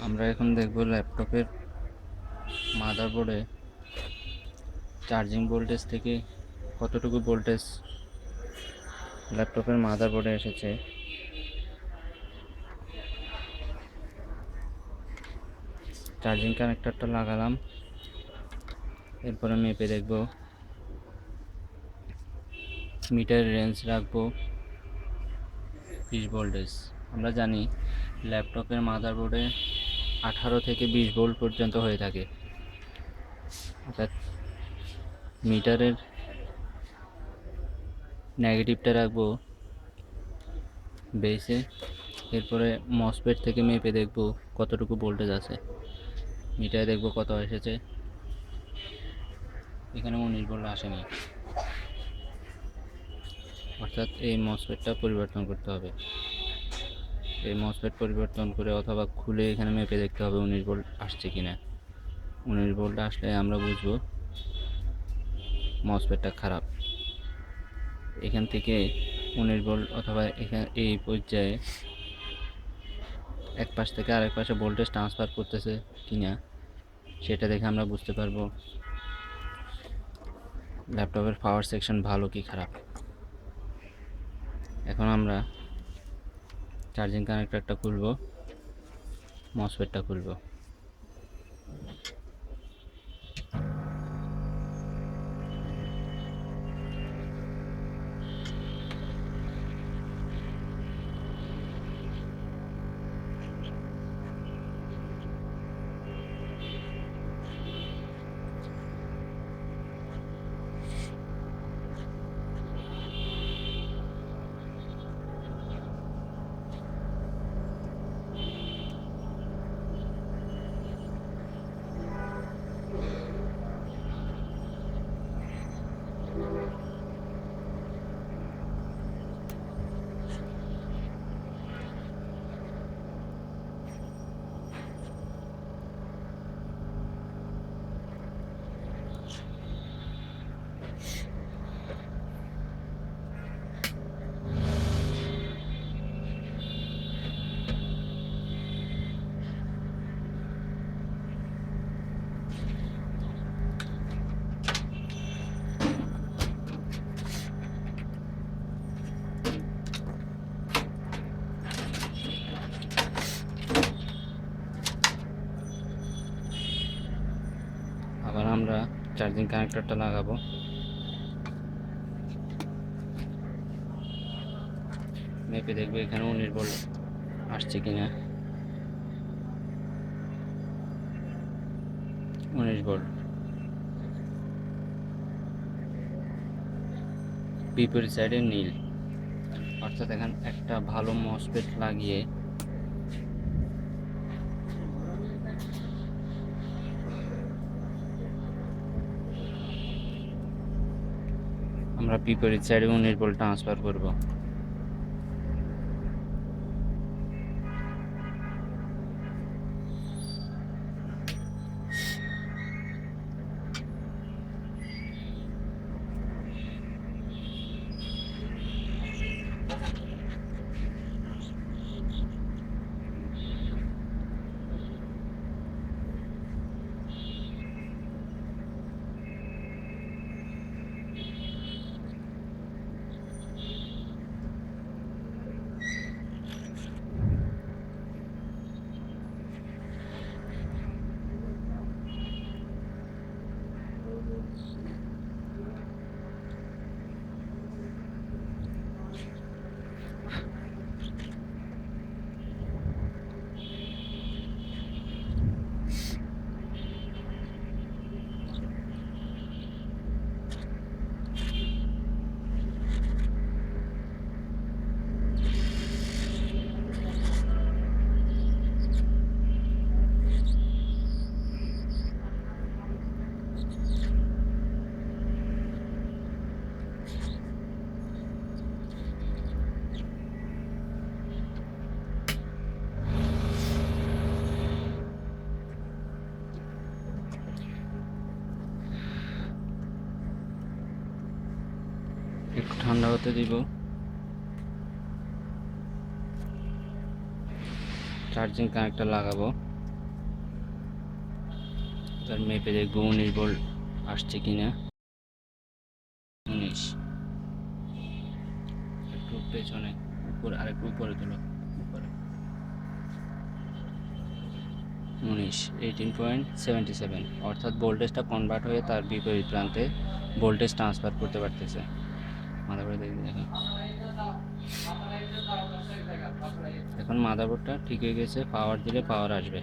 আমরা এখন দেখব ল্যাপটপের মাদারবোর্ডে চার্জিং ভোল্টেজ থেকে কতটুকু ভোল্টেজ ল্যাপটপের মাদারবোর্ডে এসেছে। চার্জিং কানেক্টরটা লাগালাম, এরপরে মেপে দেখব। মিটারের রেঞ্জ রাখবো 20 ভোল্টেজ। আমরা জানি ল্যাপটপের মাদারবোর্ডে 18 থেকে 20 ভোল্ট পর্যন্ত হয়ে থাকে, অর্থাৎ মিটারের নেগেটিভটা রাখবো বেসে। এরপরে মসফেট থেকে মেপে দেখব কতটুকু ভোল্টেজ আছে। মিটারে দেখব কত এসেছে, এখানে 19 ভোল্ট আসেনি, অর্থাৎ এই মসফেটটা পরিবর্তন করতে হবে। এই মসফেট পরিবর্তন করে অথবা খুলে এখানে মেপে দেখতে হবে 19 ভোল্ট আসছে কিনা। 19 ভোল্ট আসলে আমরা বুঝবো মসফেটটা খারাপ। এখান থেকে 19 ভোল্ট অথবা এখানে এই পর্যায়ে এক পাশ থেকে আরেক পাশে ভোল্টেজ ট্রান্সফার করতেছে কিনা সেটা দেখে আমরা বুঝতে পারবো ল্যাপটপের পাওয়ার সেকশন ভালো কি খারাপ। এখন আমরা চার্জিং কানেক্টরটা খুলব, মসফেটটা খুলব। আবার আমরা চার্জিং কানেক্টরটা লাগাবো, মেপে দেখবো এখানে 19 ভোল্ট আসছে কিনা। 19 ভোল্ট। বিপরীত সাইডে নীল, অর্থাৎ এখানে একটা ভালো মসফেট লাগিয়ে আমরা বিপরীত সাইডে 19 ভোল্ট ট্রান্সফার করব। একটু ঠান্ডা হতে দিব, চার্জিং কানেক্টর লাগাবো। তার মেপে দেখবো 19 ভোল্ট আসছে কিনা। 19, একটু পেছনে উপরে, আরেকটু উপরে তোলো, উপরে 19, 18.77, অর্থাৎ ভোল্টেজটা কনভার্ট হয়ে তার বিপরীত প্রান্তে ভোল্টেজ ট্রান্সফার করতে পারতেছে। মাদারবোর্ডে দেখুন, এখন মাদারবোর্ডটা ঠিক হয়ে গেছে, পাওয়ার দিলে পাওয়ার আসবে।